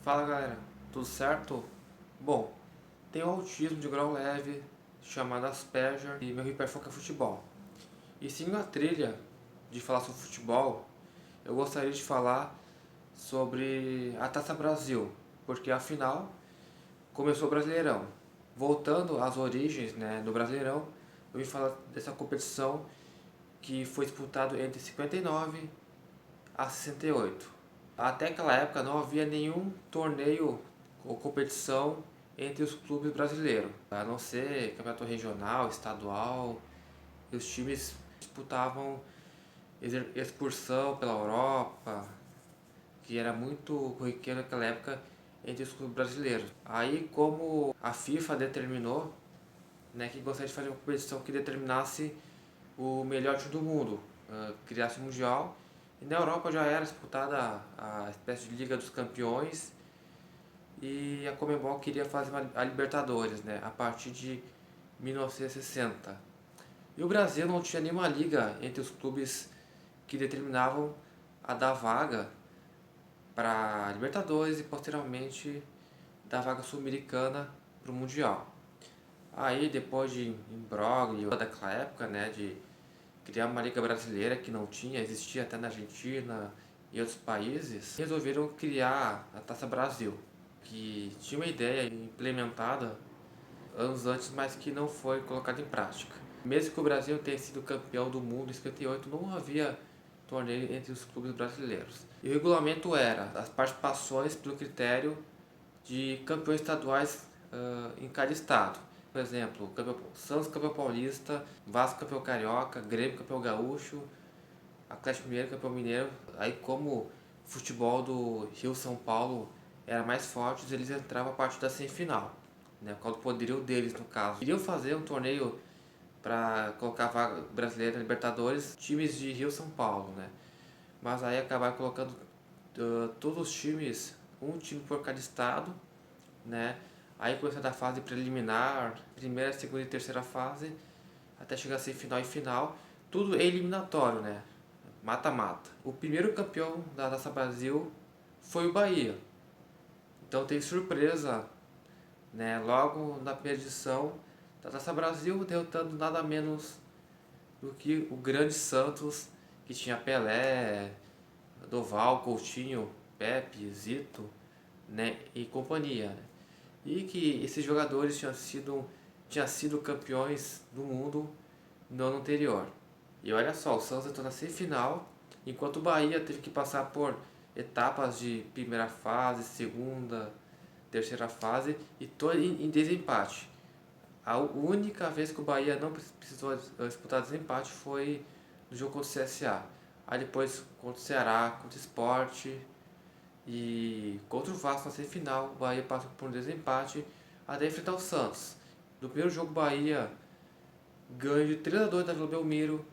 Fala galera, tudo certo? Bom, tenho autismo de grau leve, chamado Asperger, e meu hiperfoco é futebol. E seguindo a trilha de falar sobre futebol, eu gostaria de falar sobre a Taça Brasil, porque afinal começou o Brasileirão. Voltando às origens, do Brasileirão, eu vim falar dessa competição que foi disputado entre 59 a 68. Até aquela época não havia nenhum torneio ou competição entre os clubes brasileiros, a não ser campeonato regional, estadual, e os times disputavam excursão pela Europa, que era muito corriqueiro naquela época entre os clubes brasileiros. Aí, como a FIFA determinou, que gostaria de fazer uma competição que determinasse o melhor time do mundo, criasse o Mundial. E na Europa já era disputada a espécie de Liga dos Campeões, e a Conmebol queria fazer a Libertadores, a partir de 1960. E o Brasil não tinha nenhuma liga entre os clubes que determinavam a dar vaga para a Libertadores e posteriormente da vaga sul-americana para o Mundial. Aí, depois de imbróglio daquela época, de criar uma liga brasileira que não tinha, existia até na Argentina e outros países, resolveram criar a Taça Brasil, que tinha uma ideia implementada anos antes, mas que não foi colocada em prática. Mesmo que o Brasil tenha sido campeão do mundo em 58, não havia torneio entre os clubes brasileiros. E o regulamento era as participações pelo critério de campeões estaduais em cada estado. Por exemplo, Santos campeão paulista, Vasco campeão carioca, Grêmio campeão gaúcho, Atlético Mineiro campeão mineiro. Aí, como o futebol do Rio-São Paulo era mais forte, eles entravam a partir da semifinal, por causa do poderio deles, no caso. Iriam fazer um torneio para colocar a vaga brasileira na Libertadores, times de Rio-São Paulo, mas aí acabaram colocando todos os times, um time por cada estado, Aí começou da fase preliminar, primeira, segunda e terceira fase, até chegar a semifinal e final, tudo eliminatório, mata-mata. O primeiro campeão da Taça Brasil foi o Bahia. Então tem surpresa, logo na primeira edição da Taça Brasil, derrotando nada menos do que o grande Santos, que tinha Pelé, Doval, Coutinho, Pepe, Zito, e companhia. E que esses jogadores tinham sido campeões do mundo no ano anterior. E olha só, o Santos entrou na semifinal, enquanto o Bahia teve que passar por etapas de primeira fase, segunda, terceira fase, e todo em desempate. A única vez que o Bahia não precisou disputar desempate foi no jogo contra o CSA. Aí depois contra o Ceará, contra o Sport e contra o Vasco na semifinal, o Bahia passou por um desempate até enfrentar o Santos. No primeiro jogo, o Bahia ganhou de 3-2 da Vila Belmiro.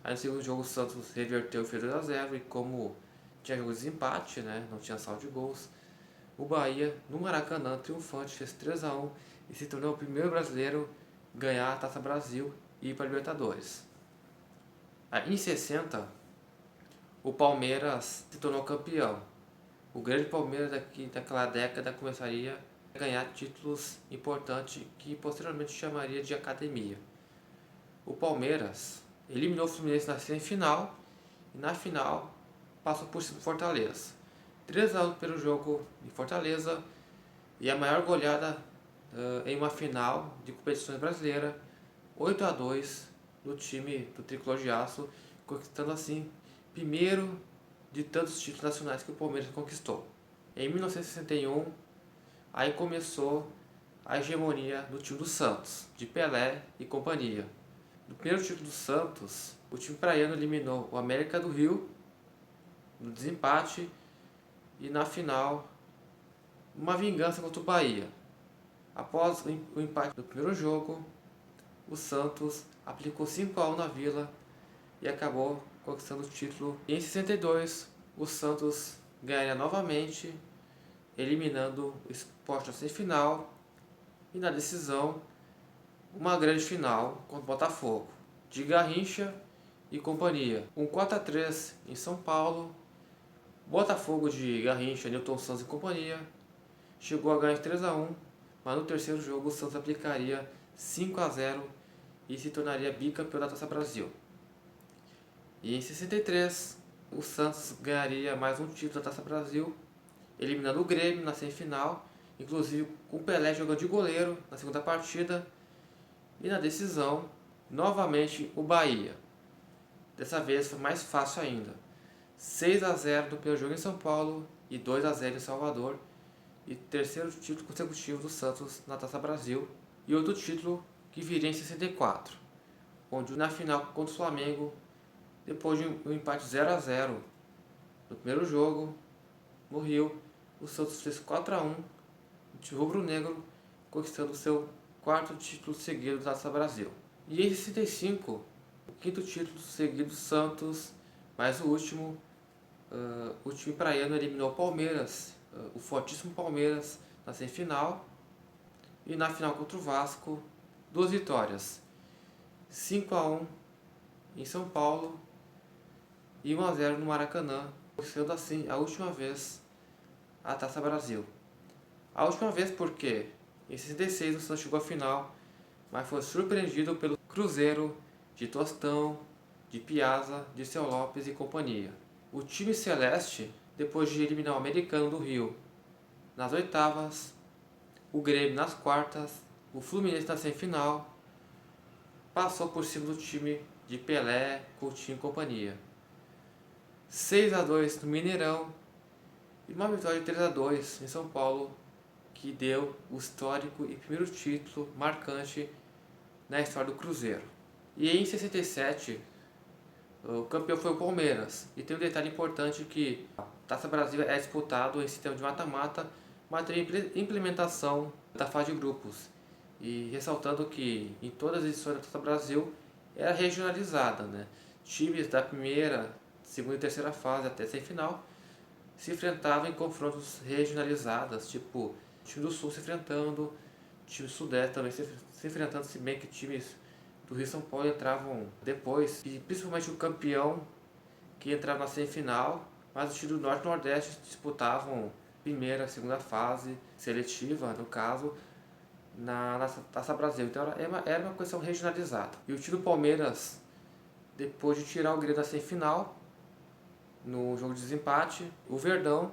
Aí no segundo jogo, o Santos reverteu e fez 2-0. E como tinha jogo de desempate, não tinha saldo de gols, o Bahia, no Maracanã, triunfante, fez 3-1 e se tornou o primeiro brasileiro a ganhar a Taça Brasil e ir para a Libertadores. Aí, em 60, o Palmeiras se tornou campeão. O grande Palmeiras daquela década começaria a ganhar títulos importantes que posteriormente chamaria de academia. O Palmeiras eliminou o Fluminense na semifinal e na final passou por cima do Fortaleza. 3-1 pelo jogo em Fortaleza, e a maior goleada em uma final de competições brasileiras, 8-2 no time do Tricolor de Aço, conquistando assim primeiro de tantos títulos nacionais que o Palmeiras conquistou. Em 1961, aí começou a hegemonia do time do Santos, de Pelé e companhia. No primeiro título do Santos, o time praiano eliminou o América do Rio no desempate, e na final, uma vingança contra o Bahia. Após o empate do primeiro jogo, o Santos aplicou 5-1 na Vila e acabou conquistando o título. E em 62, o Santos ganharia novamente, eliminando o Sport na semifinal, e na decisão, uma grande final contra o Botafogo, de Garrincha e companhia. Um 4-3 em São Paulo, Botafogo de Garrincha, Newton Santos e companhia chegou a ganhar de 3-1, mas no terceiro jogo o Santos aplicaria 5-0 e se tornaria bicampeão da Taça Brasil. E em 63, o Santos ganharia mais um título da Taça Brasil, eliminando o Grêmio na semifinal, inclusive com o Pelé jogando de goleiro na segunda partida. E na decisão, novamente o Bahia. Dessa vez foi mais fácil ainda. 6-0 no primeiro jogo em São Paulo e 2-0 em Salvador. E terceiro título consecutivo do Santos na Taça Brasil. E outro título que viria em 64, onde na final contra o Flamengo, depois de um empate 0-0 no primeiro jogo, no Rio, o Santos fez 4-1, o rubro-negro conquistando seu quarto título seguido da Taça Brasil. E em 65, o quinto título seguido do Santos, mas o último, o time praiano eliminou o Palmeiras, o fortíssimo Palmeiras, na semifinal. E na final contra o Vasco, 2 vitórias, 5-1 em São Paulo e 1-0 no Maracanã, sendo assim a última vez a Taça Brasil. A última vez porque em 66 o Santos chegou à final, mas foi surpreendido pelo Cruzeiro de Tostão, de Piazza, de Seu Lopes e companhia. O time celeste, depois de eliminar o Americano do Rio nas oitavas, o Grêmio nas quartas, o Fluminense na semifinal, passou por cima do time de Pelé, Coutinho e companhia. 6-2 no Mineirão e uma vitória de 3-2 em São Paulo, que deu o histórico e primeiro título marcante na história do Cruzeiro. E em 67, o campeão foi o Palmeiras. E tem um detalhe importante que a Taça Brasil é disputado em sistema de mata-mata, mas tem implementação da fase de grupos. E ressaltando que em todas as edições da Taça Brasil era regionalizada, né? Times da primeira, segunda e terceira fase até semifinal se enfrentavam em confrontos regionalizados, tipo time do Sul se enfrentando, time do Sudeste também se enfrentando, se bem que times do Rio e São Paulo entravam depois, e principalmente o campeão que entrava na semifinal, mas os times do Norte e Nordeste disputavam primeira, segunda fase, seletiva no caso, na Taça Brasil. Então era uma questão regionalizada. E o time do Palmeiras, depois de tirar o Grêmio da semifinal, no jogo de desempate, o Verdão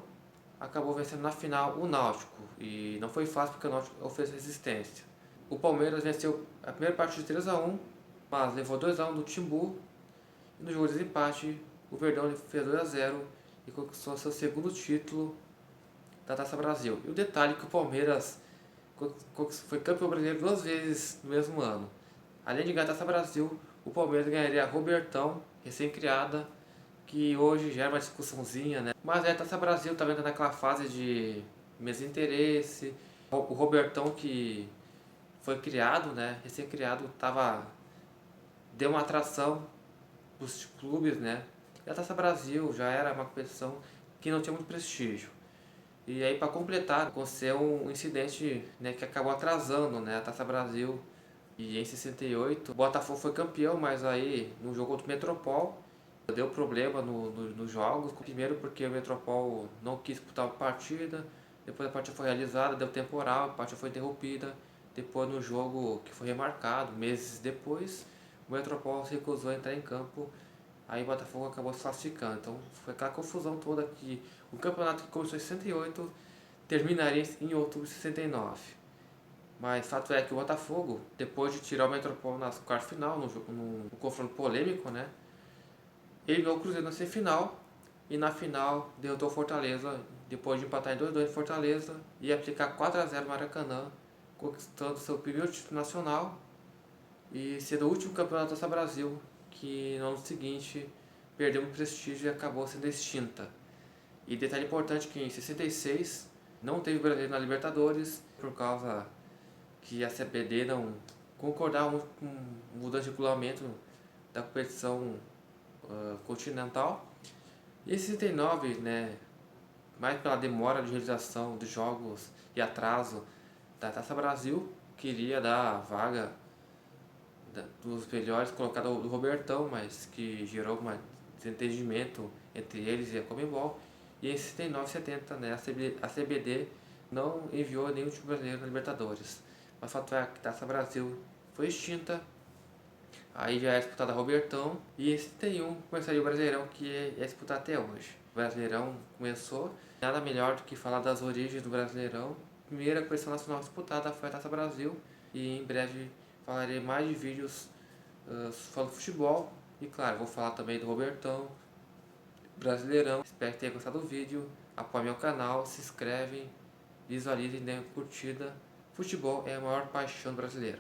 acabou vencendo na final o Náutico. E não foi fácil porque o Náutico ofereceu resistência. O Palmeiras venceu a primeira partida de 3-1, mas levou 2-1 do Timbu. E no jogo de desempate, o Verdão fez 2-0 e conquistou seu segundo título da Taça Brasil. E o detalhe é que o Palmeiras foi campeão brasileiro 2 vezes no mesmo ano. Além de ganhar a Taça Brasil, o Palmeiras ganharia a Robertão, recém-criada, que hoje já é uma discussãozinha, né? Mas a Taça Brasil também está naquela fase de desinteresse. O Robertão, que foi criado, né, recém-criado, deu uma atração para os clubes, né? E a Taça Brasil já era uma competição que não tinha muito prestígio. E aí, para completar, aconteceu um incidente, né, que acabou atrasando, né, a Taça Brasil. E em 68 o Botafogo foi campeão, mas aí no jogo contra o Metropol deu problema nos jogos. Primeiro porque o Metropol não quis disputar a partida, depois a partida foi realizada, deu temporal, a partida foi interrompida. Depois no jogo que foi remarcado, meses depois, o Metropol se recusou a entrar em campo, aí o Botafogo acabou se classificando. Então foi aquela confusão toda que o campeonato que começou em 68 terminaria em outubro de 69. Mas fato é que o Botafogo, depois de tirar o Metropol nas quartas de final, num confronto polêmico, né, eliminou o Cruzeiro na semifinal e na final derrotou o Fortaleza, depois de empatar em 2-2 em Fortaleza e aplicar 4-0 no Maracanã, conquistando seu primeiro título nacional e sendo o último campeão da Taça Brasil, que no ano seguinte perdeu um prestígio e acabou sendo extinta. E detalhe importante que em 66 não teve brasileiro na Libertadores, por causa que a CBD não concordava com mudança de regulamento da competição continental. E em 69, né, mais pela demora de realização dos jogos e atraso da Taça Brasil, queria dar a vaga dos melhores colocado do Robertão, mas que gerou um desentendimento entre eles e a Conmebol. E em 69 e 70, né, a CBD não enviou nenhum time brasileiro na Libertadores. Mas o fato é que a Taça Brasil foi extinta, aí já é disputada a Robertão, e em 71 começaria o Brasileirão, que é disputado até hoje. O Brasileirão começou, nada melhor do que falar das origens do Brasileirão. A primeira competição nacional disputada foi a Taça Brasil, e em breve falarei mais de vídeos falando futebol, e claro, vou falar também do Robertão, Brasileirão. Espero que tenha gostado do vídeo, apoie meu canal, se inscrevem, visualizem, dêem curtida. Futebol é a maior paixão do brasileiro.